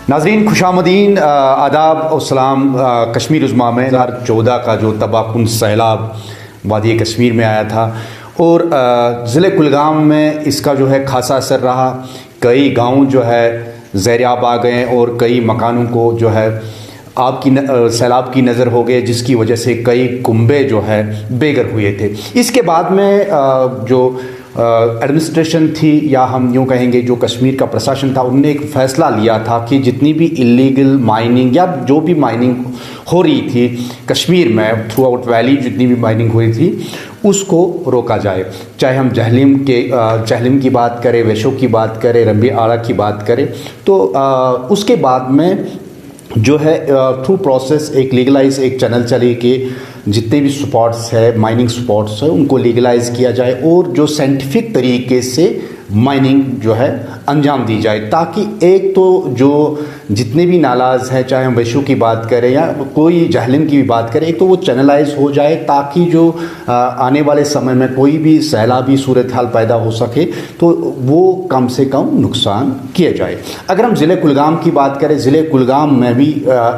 नाजरीन खुशामदीन, आदाब और सलाम। कश्मीर उज़्मा में 2014 का जो तबाहकुन सैलाब वादी कश्मीर में आया था और ज़िले कुलगाम में इसका जो है खासा असर रहा। कई गांव जो है ज़ेर-ए-आब आ गए और कई मकानों को जो है सैलाब की नज़र हो गए, जिसकी वजह से कई कुंबे जो है बेघर हुए थे। इसके बाद में जो एडमिनिस्ट्रेशन थी, या हम यूँ कहेंगे जो कश्मीर का प्रशासन था, उनने एक फ़ैसला लिया था कि जितनी भी इलीगल माइनिंग या जो भी माइनिंग हो रही थी कश्मीर में, थ्रू आउट वैली जितनी भी माइनिंग हुई थी उसको रोका जाए। चाहे हम जहलिम की बात करें, वेशो की बात करें, रंबी आड़ा की बात करें, तो उसके बाद में जो है थ्रू प्रोसेस एक लीगलाइज एक चैनल चली कि जितने भी स्पॉट्स है, माइनिंग स्पॉट्स है, उनको लीगलाइज किया जाए और जो साइंटिफिक तरीके से माइनिंग जो है अंजाम दी जाए, ताकि एक तो जो जितने भी नालाज हैं, चाहे हम वेशू की बात करें या कोई जहलिम की भी बात करें, एक तो वो चैनलाइज हो जाए, ताकि जो आने वाले समय में कोई भी सैलाबी सूरत हाल पैदा हो सके तो वो कम से कम नुकसान किया जाए। अगर हम ज़िले कुलगाम की बात करें, ज़िले कुलगाम में भी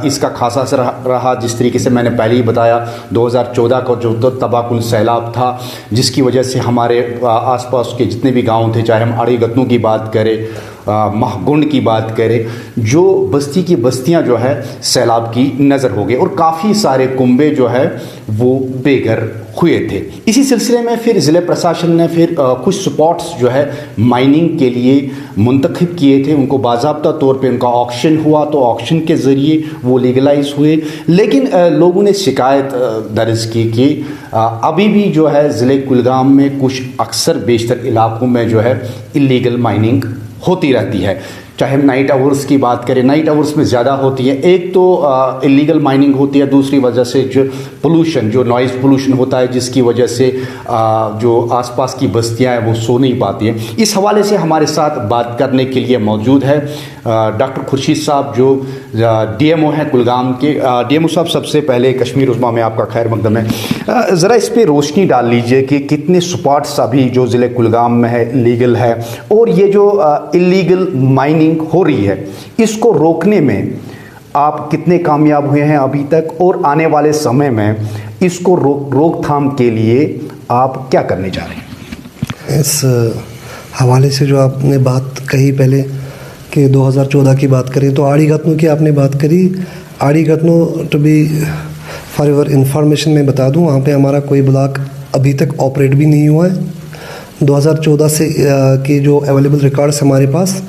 इसका खासा असर रहा। जिस तरीके से मैंने पहले ही बताया, 2014 का जो तबाहकुन सैलाब था, जिसकी वजह से हमारे आसपास के जितने भी गाँव थे, चाहे हम आड़ी गतनों की बात करें, महगुंड की बात करें, जो बस्ती की बस्तियां जो है सैलाब की नज़र हो गई और काफ़ी सारे कुंबे जो है वो बेघर हुए थे। इसी सिलसिले में फिर ज़िले प्रशासन ने फिर कुछ स्पॉट्स जो है माइनिंग के लिए मुंतखब किए थे। उनको बाज़ाब्ता तौर पे उनका ऑक्शन हुआ, तो ऑक्शन के ज़रिए वो लीगलाइज हुए। लेकिन लोगों ने शिकायत दर्ज की कि अभी भी जो है ज़िले कुलगाम में कुछ अक्सर बेशतर इलाकों में जो है इलीगल माइनिंग होती रहती है। चाहे हम नाइट आवर्स की बात करें, नाइट आवर्स में ज़्यादा होती है। एक तो इलीगल माइनिंग होती है, दूसरी वजह से जो पोल्यूशन, जो नॉइज़ पोल्यूशन होता है, जिसकी वजह से जो आसपास की बस्तियां हैं वो सो नहीं पाती हैं। इस हवाले से हमारे साथ बात करने के लिए मौजूद है डॉक्टर खुर्शीद साहब, जो DMO हैं कुलगाम के। DMO साहब, सबसे पहले कश्मीर उज़्मा में आपका खैर मकदम है। ज़रा इस पर रोशनी डाल लीजिए कि कितने स्पॉट्स अभी जो ज़िले कुलगाम में है लीगल है, और ये जो इलीगल माइनिंग हो रही है इसको रोकने में आप कितने कामयाब हुए हैं अभी तक, और आने वाले समय में इसको रोकथाम के लिए आप क्या करने जा रहे हैं? इस हवाले से जो आपने बात कही पहले कि 2014 की बात करें, तो आड़ी गतनों की आपने बात करी। आड़ी गतनों, to be for your information मैं बता दूं, वहाँ पे हमारा कोई ब्लॉक अभी तक ऑपरेट भी नहीं हुआ है। 2014 से के जो अवेलेबल रिकॉर्ड्स हमारे पास,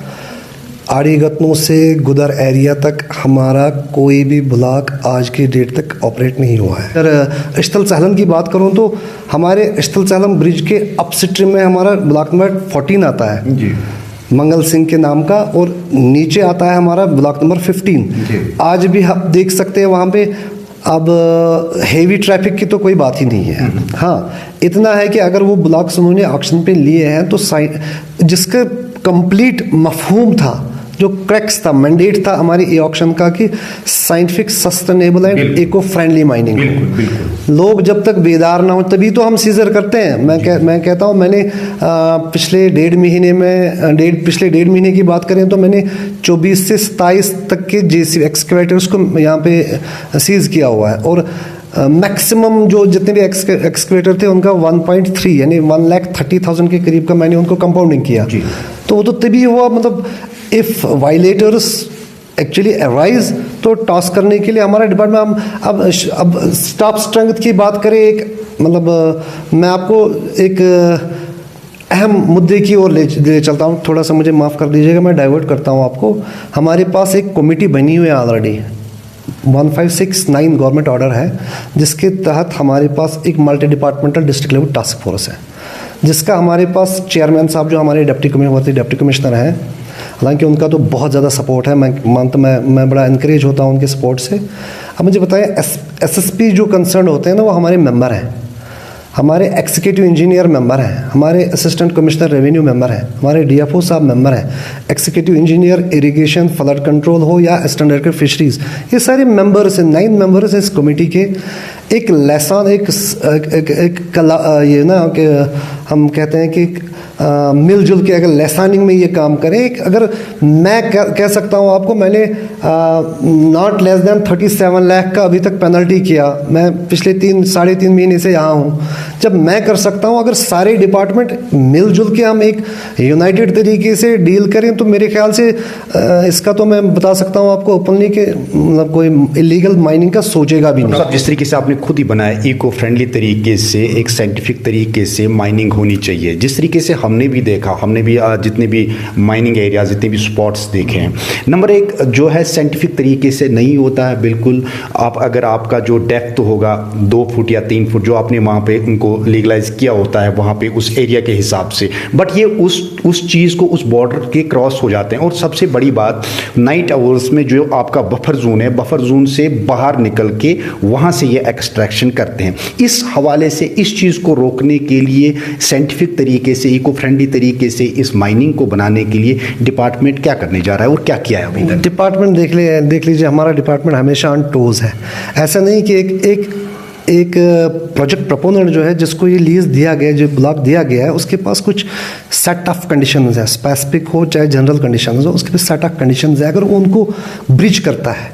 आड़ी गतनों से गुदर एरिया तक हमारा कोई भी ब्लॉक आज की डेट तक ऑपरेट नहीं हुआ है। अगर इश्तल सहलन की बात करूं तो हमारे इश्तल सहलन ब्रिज के अपस्ट्रीम में हमारा ब्लॉक नंबर 14 आता है जी, मंगल सिंह के नाम का, और नीचे आता है हमारा ब्लॉक नंबर 15। आज भी आप देख सकते हैं वहाँ पे अब हेवी ट्रैफिक की तो कोई बात ही नहीं है। हाँ, इतना है कि अगर वो ब्लॉक्स उन्होंने ऑक्शन पे लिए हैं तो जिसका कंप्लीट मफहूम था, जो क्रैक्स था, मैंडेट था हमारी ई ऑक्शन का कि scientific, sustainable and eco friendly mining. लोग जब तक बेदार ना हो तभी तो हम सीजर करते हैं। मैं कहता हूँ, मैंने पिछले डेढ़ महीने की बात करें तो मैंने 24 से 27 तक के JCB एक्सकेवेटर्स को यहाँ पे सीज किया हुआ है, और मैक्सिमम जो जितने भी एक्सकेवेटर थे उनका 1.3 यानी 1,30,000 के करीब का मैंने उनको कंपाउंडिंग किया। तो वो तो तभी हुआ, मतलब इफ़ वायलेटर्स एक्चुअली अराइज तो टॉस करने के लिए हमारा डिपार्टमेंट, अब स्टाफ स्ट्रेंथ की बात करें, एक मतलब मैं आपको एक अहम मुद्दे की ओर ले चलता हूँ। थोड़ा सा मुझे माफ़ कर दीजिएगा, मैं डाइवर्ट करता हूँ आपको। हमारे पास एक कमेटी बनी हुई है ऑलरेडी, 1569 गवर्नमेंट ऑर्डर है, जिसके तहत हमारे पास एक multi departmental district level task force है, जिसका हमारे पास चेयरमैन साहब जो हमारे डिप्टी कमिश्नर हैं, हालांकि उनका तो बहुत ज़्यादा सपोर्ट है। मैं बड़ा इनकरेज होता हूँ उनके सपोर्ट से। अब मुझे बताएं, SSP जो कंसर्न होते हैं ना, वो हमारे मेंबर हैं, हमारे एग्जीक्यूटिव इंजीनियर मेंबर हैं, हमारे असिस्टेंट कमिश्नर रेवेन्यू मेंबर हैं, हमारे DFO साहब मेंबर हैं, executive engineer irrigation, flood control हो या स्टैंडर्ड फिशरीज, ये सारे मेंबर्स हैं, 9 मेंबर्स हैं इस कमेटी के। एक लेसन, एक कला, ये ना कि हम कहते हैं कि मिलजुल के अगर लेसानिंग में ये काम करें। अगर मैं कह सकता हूँ आपको, मैंने नॉट लेस दैन 37 लाख का अभी तक पेनल्टी किया। मैं पिछले 3-3.5 महीने से यहाँ हूँ। जब मैं कर सकता हूँ, अगर सारे डिपार्टमेंट मिलजुल के हम एक यूनाइटेड तरीके से डील करें, तो मेरे ख्याल से इसका तो मैं बता सकता हूँ आपको ओपनली कि मतलब कोई इलीगल माइनिंग का सोचेगा भी नहीं। जिस तरीके से आपने खुद ही बनाया, इको फ्रेंडली तरीके से, एक साइंटिफिक तरीके से माइनिंग होनी चाहिए, जिस तरीके से हमने भी देखा, हमने भी जितने भी माइनिंग एरिया, जितने भी स्पॉट्स देखे हैं, नंबर एक जो है साइंटिफिक तरीके से नहीं होता है बिल्कुल। आप अगर आपका जो डेप्थ होगा 2 फुट या 3 फुट, जो आपने वहाँ पे उनको लीगलाइज किया होता है वहाँ पे उस एरिया के हिसाब से, बट ये उस चीज़ को, उस बॉर्डर के क्रॉस हो जाते हैं। और सबसे बड़ी बात, नाइट आवर्स में जो आपका बफर जोन है, बफर जोन से बाहर निकल के वहाँ से ये एक्सट्रैक्शन करते हैं। इस हवाले से इस चीज़ को रोकने के लिए साइंटिफिक तरीके से, इको फ्रेंडली तरीके से इस माइनिंग को बनाने के लिए डिपार्टमेंट क्या करने जा रहा है और क्या किया है अभी तक? डिपार्टमेंट देख लीजिए, हमारा डिपार्टमेंट हमेशा ऑन टोज है। ऐसा नहीं कि एक प्रोजेक्ट प्रपोनेंट जो है, जिसको ये लीज दिया गया, जो ब्लॉक दिया गया है, उसके पास कुछ सेट ऑफ कंडीशंस है, स्पेसिफिक हो चाहे जनरल कंडीशंस हो, उसके पास सेट ऑफ कंडीशंस है। अगर वो उनको ब्रीच करता है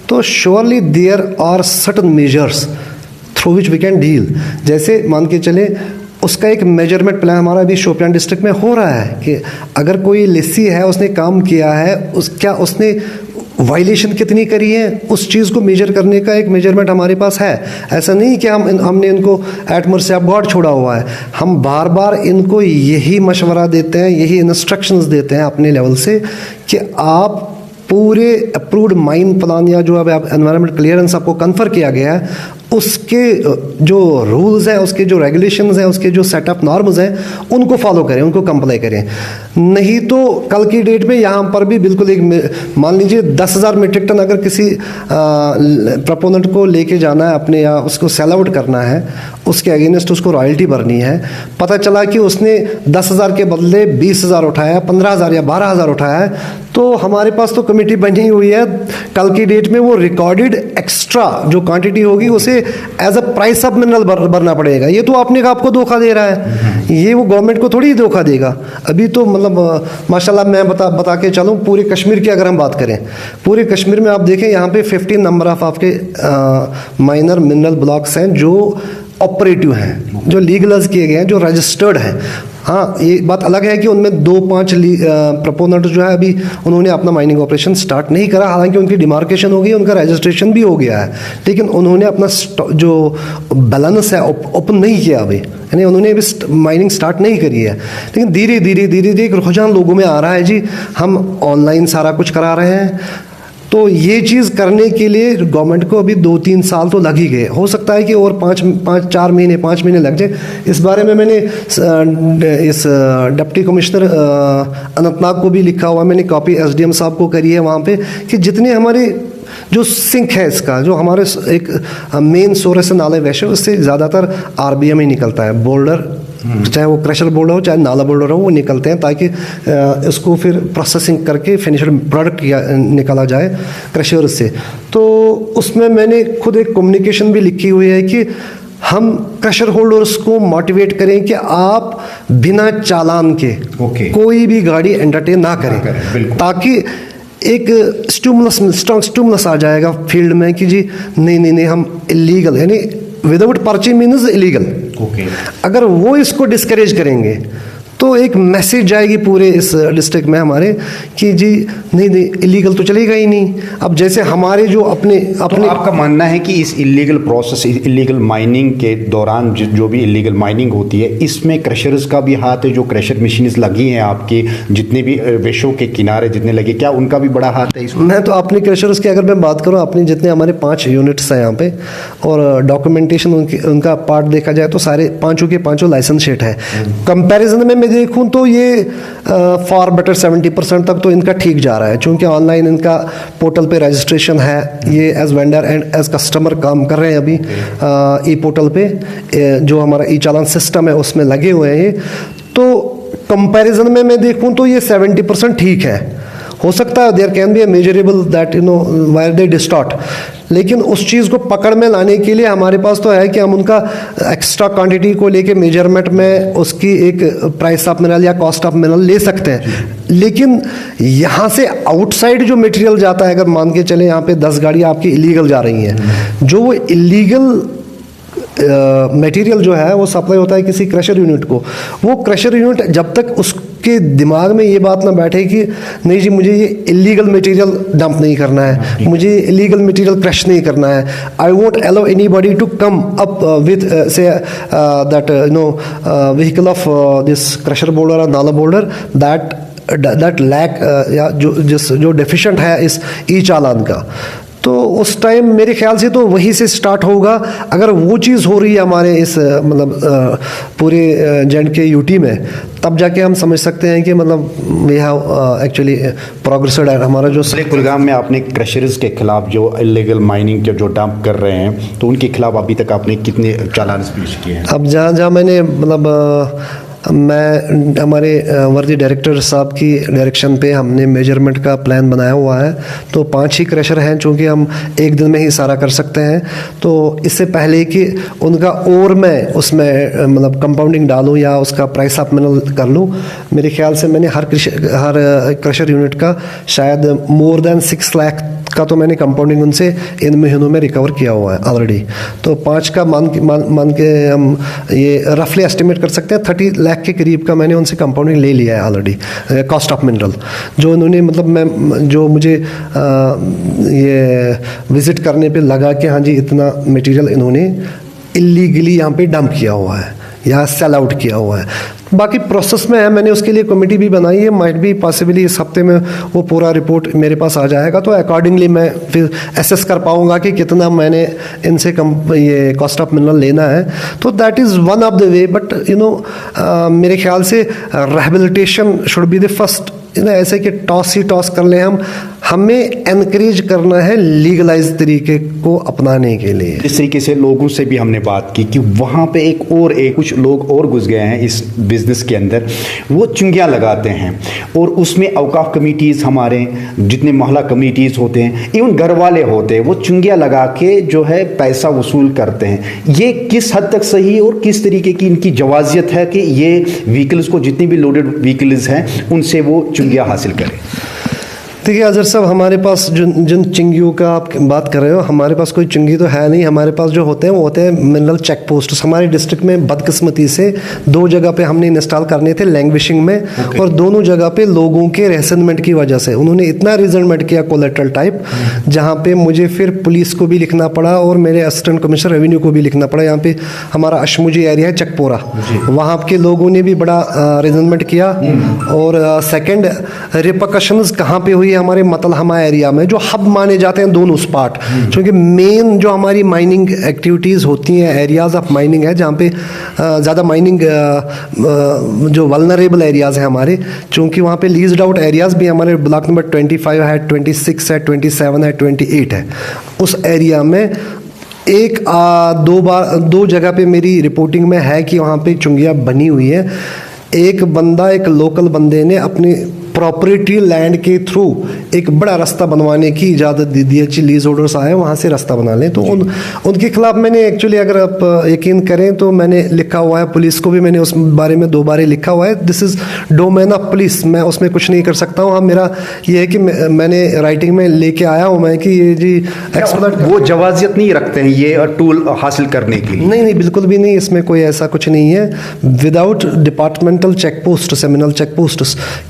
तो surely there are certain measures through which we can deal. जैसे मान के चले, उसका एक मेजरमेंट प्लान हमारा अभी शोपियान डिस्ट्रिक्ट में हो रहा है कि अगर कोई लेसी है, उसने काम किया है, क्या उसने वायलेशन कितनी करी है, उस चीज़ को मेजर करने का एक मेजरमेंट हमारे पास है। ऐसा नहीं कि हमने इनको एट मर्सी ऑफ गॉड छोड़ा हुआ है। हम बार बार इनको यही मशवरा देते हैं, यही इंस्ट्रक्शंस देते हैं अपने लेवल से कि आप पूरे अप्रूव्ड माइन प्लान या जो अब एनवायरनमेंट क्लियरेंस आपको कन्फर किया गया है, उसके जो रूल्स हैं, उसके जो रेगुलेशंस हैं, उसके जो सेट ऑफ नॉर्म्स हैं, उनको फॉलो करें, उनको कंप्लाई करें। नहीं तो कल की डेट में यहाँ पर भी बिल्कुल एक, मान लीजिए 10,000 मीट्रिक टन अगर किसी प्रपोनेंट को लेके जाना है अपने, या उसको सेल आउट करना है, उसके अगेंस्ट उसको रॉयल्टी भरनी है, पता चला कि उसने 10,000 के बदले 20,000 उठाया, 15,000 या 12,000 उठाया है, तो हमारे पास तो कमेटी बनी हुई है। कल की डेट में वो रिकॉर्डेड एक्स्ट्रा जो क्वांटिटी होगी उसे as a price of mineral भरना पड़ेगा। ये तो आपको धोखा दे रहा है, ये वो गवर्नमेंट को थोड़ी धोखा देगा। अभी तो मतलब माशाल्लाह मैं बता के चलूँ, पूरे कश्मीर की अगर हम बात करें, पूरे कश्मीर में आप देखें, यहाँ पे 15 नंबर ऑफ आपके माइनर मिनरल ब्लॉक्स हैं जो ऑपरेटिव हैं, जो लीगलाइज किए गए हैं, जो रजिस्टर्ड हैं। हाँ, ये बात अलग है कि उनमें 2-5 प्रपोनेंट जो है अभी उन्होंने अपना माइनिंग ऑपरेशन स्टार्ट नहीं करा, हालांकि उनकी डिमार्केशन हो गई, उनका रजिस्ट्रेशन भी हो गया है, लेकिन उन्होंने अपना जो बैलेंस है ओपन नहीं किया अभी, यानी उन्होंने अभी माइनिंग स्टार्ट नहीं करी है। लेकिन धीरे धीरे एक रुझान लोगों में आ रहा है जी, हम ऑनलाइन सारा कुछ करा रहे हैं। तो ये चीज़ करने के लिए गवर्नमेंट को अभी 2-3 साल तो लग ही गए, हो सकता है कि और 5 महीने लग जाए। इस बारे में मैंने इस डिप्टी कमिश्नर अनंतनाग को भी लिखा हुआ, मैंने कॉपी SDM साहब को करी है वहाँ पे, कि जितने हमारे जो सिंक है इसका, जो हमारे एक मेन सोर्स है नाले वैश्य, उससे ज़्यादातर RBM ही निकलता है, बोल्डर, चाहे वो क्रशर बोल्डर हो चाहे नाला बोल्डर हो, वो निकलते हैं, ताकि इसको फिर प्रोसेसिंग करके फिनिशड प्रोडक्ट निकाला जाए क्रशर से। तो उसमें मैंने खुद एक कम्युनिकेशन भी लिखी हुई है कि हम क्रशर होल्डर्स को मोटिवेट करें कि आप बिना चालान के कोई भी गाड़ी एंटरटेन ना करें, ताकि एक स्टिमुलस स्टिमुलस आ जाएगा फील्ड में कि जी नहीं हम इलीगल, यानी विदाउट पर्ची मीन्स इलीगल। अगर वो इसको डिस्करेज करेंगे तो एक मैसेज जाएगी पूरे इस डिस्ट्रिक्ट में हमारे कि जी नहीं इलीगल तो चलेगा ही नहीं। अब जैसे हमारे जो अपने तो आपका मानना है कि इस इलीगल प्रोसेस, इलीगल माइनिंग के दौरान जो भी इलीगल माइनिंग होती है, इसमें क्रशर्स का भी हाथ है? जो क्रशर मशीन्स लगी हैं आपके, जितने भी वेशों के किनारे जितने लगे, क्या उनका भी बड़ा हाथ है इसमें? मैं तो अपने क्रशर्स की अगर मैं बात करूँ, अपने जितने हमारे 5 यूनिट्स हैं यहाँ पे, और डॉक्यूमेंटेशन उनका पार्ट देखा जाए तो सारे 5 के 5 लाइसेंस शीट है। कंपेरिजन में देखूं तो ये फॉर बेटर 70% तक तो इनका ठीक जा रहा है, क्योंकि ऑनलाइन इनका पोर्टल पे रजिस्ट्रेशन है, ये as vendor and as customer काम कर रहे हैं अभी ई पोर्टल पे, जो हमारा ई चालान सिस्टम है उसमें लगे हुए हैं। तो कंपैरिजन में मैं देखूं तो ये 70% ठीक है। हो सकता है there can be a measurable that you know where they distort, लेकिन उस चीज़ को पकड़ में लाने के लिए हमारे पास तो है कि हम उनका एक्स्ट्रा क्वांटिटी को लेके मेजरमेंट में उसकी एक प्राइस ऑफ मिनरल या कॉस्ट ऑफ मिनरल ले सकते हैं। लेकिन यहाँ से आउटसाइड जो मटेरियल जाता है, अगर मान के चले यहाँ पे 10 गाड़ियाँ आपकी इलीगल जा रही हैं, जो वो इलीगल मटेरियल जो है वो सप्लाई होता है किसी क्रशर यूनिट को। वो क्रशर यूनिट जब तक उसके दिमाग में ये बात ना बैठे कि नहीं जी मुझे ये इलीगल मटेरियल डंप नहीं करना है, मुझे इलीगल मटेरियल क्रश नहीं करना है, I won't allow anybody to come up with say that you know vehicle of this crusher boulder और नाला बोल्डर दैट लैक या जो डेफिशिएंट है इस ई चालान का। तो उस टाइम मेरे ख्याल से तो वहीं से स्टार्ट होगा। अगर वो चीज़ हो रही है हमारे इस मतलब पूरे J&K यूटी में, तब जाके हम समझ सकते हैं कि मतलब वी हैव एक्चुअली प्रोग्रेसेड है हमारा जो। कुलगाम में आपने क्रशर्स के खिलाफ जो इलीगल माइनिंग के जो डंप कर रहे हैं, तो उनके खिलाफ अभी तक आपने कितने चालान पेश किए हैं? अब जहाँ मैंने मतलब मैं हमारे वर्दी डायरेक्टर साहब की डायरेक्शन पे हमने मेजरमेंट का प्लान बनाया हुआ है। तो 5 ही क्रशर हैं, चूँकि हम एक दिन में ही सारा कर सकते हैं। तो इससे पहले कि उनका और मैं उसमें मतलब कंपाउंडिंग डालूं या उसका प्राइस ऑफ मिनरल कर लूं, मेरे ख्याल से मैंने हर क्रशर यूनिट का शायद मोर देन 6 लाख का तो मैंने कंपाउंडिंग उनसे इन महीनों में रिकवर किया हुआ है ऑलरेडी। तो 5 का मान के हम ये रफली एस्टिमेट कर सकते हैं 30 लाख के करीब का मैंने उनसे कंपाउंडिंग ले लिया है ऑलरेडी, कॉस्ट ऑफ मिनरल जो उन्होंने मतलब मैं जो मुझे ये विज़िट करने पे लगा कि हाँ जी इतना मटेरियल इन्होंने इलीगली यहाँ पे डंप किया हुआ है या सेल आउट किया हुआ है। बाकी प्रोसेस में है, मैंने उसके लिए कमेटी भी बनाई है। माइट भी पॉसिबली इस हफ्ते में वो पूरा रिपोर्ट मेरे पास आ जाएगा, तो अकॉर्डिंगली मैं फिर एसेस कर पाऊंगा कि कितना मैंने इनसे ये कॉस्ट ऑफ मिनरल लेना है। तो that is one of the way, but you know मेरे ख्याल से rehabilitation should be the first. ऐसे कि टॉस ही टॉस कर लें, हमें एनकरेज करना है लीगलाइज तरीके को अपनाने के लिए। इस तरीके से लोगों से भी हमने बात की कि वहाँ पे एक कुछ लोग और घुस गए हैं इस बिज़नेस के अंदर, वो चुंगियाँ लगाते हैं और उसमें औकाफ कमेटीज़, हमारे जितने मोहल्ला कमेटीज़ होते हैं, इवन घर वाले होते हैं, वो चुंगियाँ लगा के जो है पैसा वसूल करते हैं। ये किस हद तक सही और किस तरीके की इनकी जवाजियत है कि ये व्हीकल्स को, जितनी भी लोडेड व्हीकल्स हैं, उनसे वो चुंगियाँ हासिल करें? देखिए अजहर साहब, हमारे पास जिन चिंगियों का आप बात कर रहे हो, हमारे पास कोई चिंगी तो है नहीं। हमारे पास जो होते हैं वो होते हैं मिनरल चेक पोस्ट। हमारे डिस्ट्रिक्ट में बदकिस्मती से 2 जगह पे हमने इंस्टॉल करने थे लैंग्विशिंग में, और दोनों जगह पे लोगों के रेसेंटमेंट की वजह से उन्होंने इतना रिजनमेंट किया कोलेट्रल टाइप, जहाँ पे मुझे फिर पुलिस को भी लिखना पड़ा और मेरे असिस्टेंट कमिश्नर रेवेन्यू को भी लिखना पड़ा। यहाँ पे हमारा अशमुजी एरिया है चकपोरा, वहाँ के लोगों ने भी बड़ा रिजनमेंट किया। और सेकेंड रिपरकशंस कहाँ पे हुई, हमारे मतलहमा एरिया में जो हब माने जाते हैं दोनों स्पॉट, क्योंकि मेन जो हमारी माइनिंग एक्टिविटीज़ होती हैं, एरियाज ऑफ माइनिंग है जहाँ पे ज़्यादा माइनिंग जो वल्नरेबल एरियाज़ हैं हमारे, चूँकि वहाँ पे लीज्ड आउट एरियाज़ भी हमारे ब्लॉक नंबर 25 है, 26 है, 27 है, 28 है। उस एरिया में 2 जगह पे मेरी रिपोर्टिंग में है कि वहाँ पे चुंगियाँ बनी हुई है। एक लोकल बंदे ने अपनी प्रॉपर्टी लैंड के थ्रू एक बड़ा रास्ता बनवाने की इजाज़त दे दी है। लीज होल्डर्स आए वहाँ से रास्ता बना लें, तो उनके खिलाफ मैंने एक्चुअली, अगर आप यकीन करें तो मैंने लिखा हुआ है, पुलिस को भी मैंने उस बारे में 2 बार लिखा हुआ है। This is domain of police, मैं उसमें कुछ नहीं कर सकता हूँ। हाँ, मेरा ये है कि मैंने राइटिंग में लेके आया हूँ मैं कि ये जी वो जवाजियत नहीं रखते हैं ये टूल हासिल करने के लिए? नहीं, बिल्कुल भी नहीं, इसमें कोई ऐसा कुछ नहीं है। Without departmental check post, seminal check post,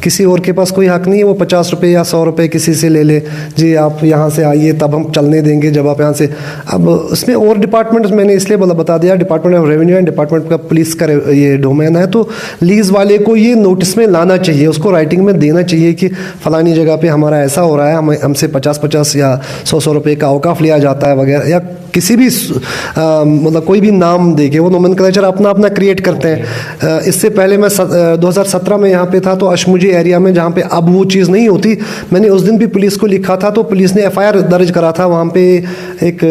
किसी और के पास कोई हक नहीं है। वो 50 रुपये या 100 रुपये किसी से ले ले, जी आप यहाँ से आइए तब हम चलने देंगे जब आप यहाँ से। अब उसमें और डिपार्टमेंट मैंने इसलिए बता दिया, department of revenue and department का पुलिस का ये डोमेन है। तो लीज वाले को ये नोटिस में लाना चाहिए, उसको राइटिंग में देना चाहिए कि फलानी जगह पे हमारा ऐसा हो रहा है, हमसे 50-50 या 100-100 रुपये का औकाफ लिया जाता है वगैरह, या किसी भी मतलब कोई भी नाम देके वो नोमेनक्लेचर अपना अपना क्रिएट करते हैं। इससे पहले मैं 2017 में यहाँ पे था, तो अशमुजी एरिया में जहाँ पे अब वो चीज़ नहीं होती, मैंने उस दिन भी पुलिस को लिखा था, तो पुलिस ने FIR दर्ज करा था। वहाँ पे एक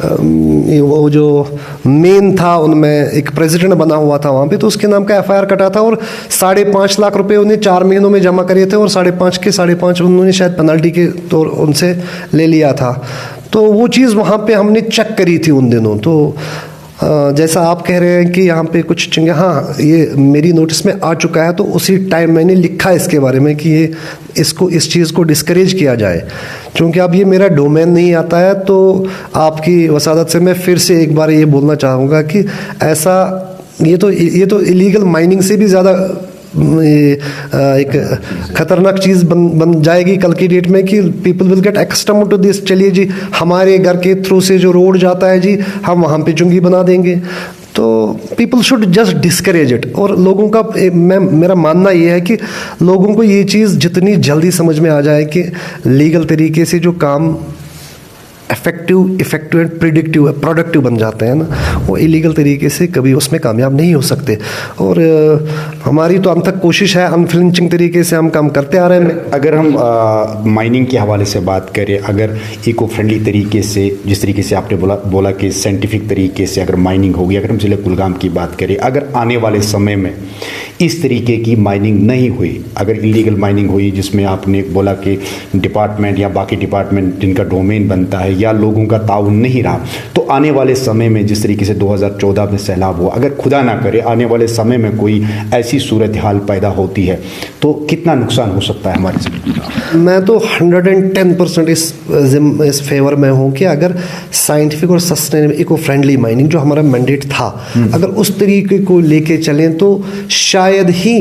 वो जो मेन था उनमें एक प्रेसिडेंट बना हुआ था वहाँ पे, तो उसके नाम का FIR कटा था और 5.5 लाख रुपए उन्हें 4 महीनों में जमा करे थे और 5.5 उन्होंने शायद पेनल्टी के तौर उनसे ले लिया था। तो वो चीज़ वहाँ पे हमने चेक करी थी उन दिनों। तो जैसा आप कह रहे हैं कि यहाँ पे कुछ चंगे, हाँ ये मेरी नोटिस में आ चुका है, तो उसी टाइम मैंने लिखा इसके बारे में कि ये इसको इस चीज़ को डिस्करेज किया जाए। क्योंकि अब ये मेरा डोमेन नहीं आता है, तो आपकी वसादत से मैं फिर से एक बार ये बोलना चाहूँगा कि ऐसा ये तो इलीगल माइनिंग से भी ज़्यादा एक खतरनाक चीज़ बन जाएगी कल की डेट में कि people will get accustomed to this. चलिए जी, हमारे घर के थ्रू से जो रोड जाता है जी, हम वहाँ पे चुंगी बना देंगे। तो people should just discourage it. और लोगों का मेरा मानना ये है कि लोगों को ये चीज़ जितनी जल्दी समझ में आ जाए कि लीगल तरीके से जो काम इफेक्टिव एंड प्रोडक्टिव बन जाते हैं ना, वो इलीगल तरीके से कभी उसमें कामयाब नहीं हो सकते। और हमारी तो अंत तक कोशिश है, अनफ्लिंचिंग तरीके से हम काम करते आ रहे हैं। अगर हम माइनिंग के हवाले से बात करें, अगर इको फ्रेंडली तरीके से, जिस तरीके से आपने बोला कि साइंटिफिक तरीके से अगर माइनिंग होगी, अगर हम ज़िले कुलगाम की बात करें, अगर आने वाले समय में इस तरीके की माइनिंग नहीं हुई, अगर इलीगल माइनिंग हुई जिसमें आपने बोला कि डिपार्टमेंट या बाकी डिपार्टमेंट जिनका डोमेन बनता है या लोगों का ताउन नहीं रहा, तो आने वाले समय में जिस तरीके से 2014 में सैलाब हुआ, अगर खुदा ना करे आने वाले समय में कोई ऐसी सूरत हाल पैदा होती है, तो कितना नुकसान हो सकता है हमारे ज़िले? मैं तो 110% इस फेवर में हूँ कि अगर साइंटिफिक और सस्टेनेबल इको फ्रेंडली माइनिंग जो हमारा मैंडेट था, अगर उस तरीके को लेके चलें तो शायद ही,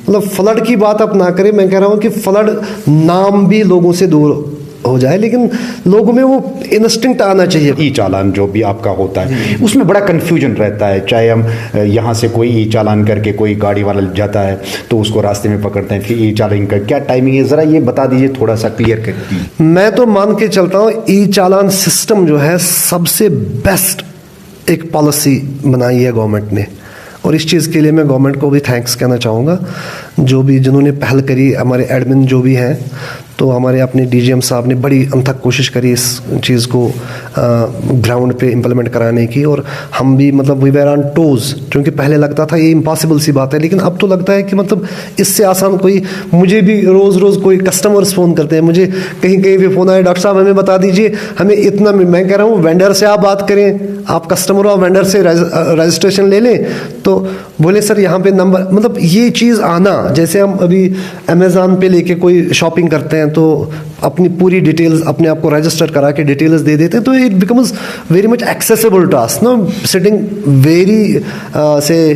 मतलब फ्लड की बात आप ना करें, मैं कह रहा हूँ कि फ्लड नाम भी लोगों से दूर हो जाए, लेकिन लोगों में वो इंस्टिंक्ट आना चाहिए। ई चालान जो भी आपका होता है उसमें बड़ा कन्फ्यूजन रहता है, चाहे हम यहाँ से कोई ई चालान करके कोई गाड़ी वाला जाता है तो उसको रास्ते में पकड़ते हैं, फिर ई चालान का क्या टाइमिंग है, ज़रा ये बता दीजिए, थोड़ा सा क्लियर कर दीजिए। मैं तो मान के चलता हूँ ई चालान सिस्टम जो है सबसे बेस्ट एक पॉलिसी बनाई है गवर्नमेंट ने, और इस चीज़ के लिए मैं गवर्नमेंट को भी थैंक्स कहना चाहूँगा, जो भी जिन्होंने पहल करी, हमारे एडमिन जो भी हैं, तो हमारे अपने DGM साहब ने बड़ी अनथक कोशिश करी इस चीज़ को ग्राउंड पे इम्प्लीमेंट कराने की, और हम भी मतलब वी वेर ऑन टोज, क्योंकि पहले लगता था ये इम्पॉसिबल सी बात है, लेकिन अब तो लगता है कि मतलब इससे आसान कोई, मुझे भी रोज़ कोई कस्टमर्स फ़ोन करते हैं, मुझे कहीं पे फ़ोन आया, डॉक्टर साहब हमें बता दीजिए, हमें इतना, मैं कह रहा हूँ वेंडर से आप बात करें, आप कस्टमर और वेंडर से रजिस्ट्रेशन ले लें, तो बोले सर यहाँ पे नंबर, मतलब ये चीज़ आना, जैसे हम अभी अमेज़ॉन पे लेके कोई शॉपिंग करते हैं तो अपनी पूरी डिटेल्स अपने आप को रजिस्टर करा के डिटेल्स दे देते हैं, तो it becomes very much accessible to us ना, सिटिंग वेरी से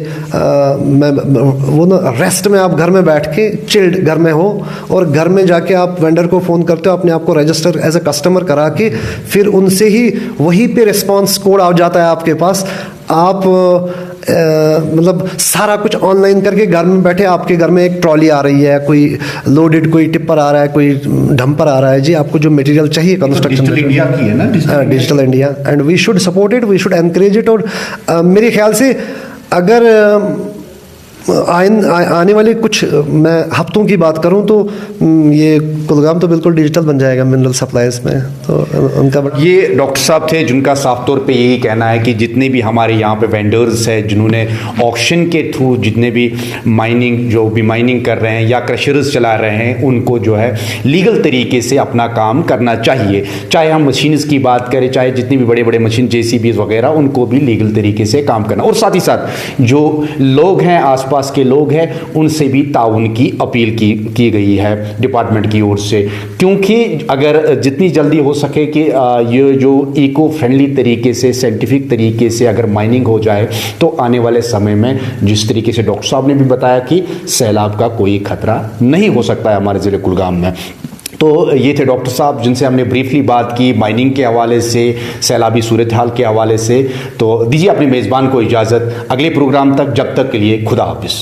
वो ना रेस्ट में, आप घर में बैठ के चिल्ड घर में हो, और घर में जाके आप वेंडर को फ़ोन करते हो, अपने आप को रजिस्टर एज ए कस्टमर करा के, फिर उनसे ही वहीं पे रिस्पॉन्स कोड आ जाता है आपके पास, आप मतलब सारा कुछ ऑनलाइन करके घर में बैठे आपके घर में एक ट्रॉली आ रही है, कोई लोडेड, कोई टिप्पर आ रहा है, कोई डंपर आ रहा है जी, आपको जो मटेरियल चाहिए कंस्ट्रक्शन, डिजिटल इंडिया की है ना, digital India, and we should support it, we should encourage it. और मेरे ख्याल से अगर आने वाले कुछ मैं हफ्तों की बात करूं तो ये कुलगाम तो बिल्कुल डिजिटल बन जाएगा मिनरल सप्लाईज में, तो उनका ये डॉक्टर साहब थे जिनका साफ तौर पे यही कहना है कि जितने भी हमारे यहाँ पे वेंडर्स हैं जिन्होंने ऑक्शन के थ्रू जितने भी माइनिंग कर रहे हैं या क्रशर्स चला रहे हैं, उनको जो है लीगल तरीके से अपना काम करना चाहिए, चाहे हम मशीन्स की बात करें, चाहे जितनी भी बड़े बड़े मशीन JCBs वगैरह, उनको भी लीगल तरीके से काम करना, और साथ ही साथ जो लोग हैं आसपास के लोग हैं उनसे भी ताउन की अपील की गई है डिपार्टमेंट की ओर से, क्योंकि अगर जितनी जल्दी हो सके कि ये जो इको फ्रेंडली तरीके से, साइंटिफिक तरीके से अगर माइनिंग हो जाए, तो आने वाले समय में जिस तरीके से डॉक्टर साहब ने भी बताया कि सैलाब का कोई खतरा नहीं हो सकता है हमारे ज़िले कुलगाम में। तो ये थे डॉक्टर साहब जिनसे हमने ब्रीफली बात की माइनिंग के हवाले से, सैलाबी सूरत हाल के हवाले से। तो दीजिए अपने मेज़बान को इजाज़त, अगले प्रोग्राम तक, जब तक के लिए खुदा हाफिज़।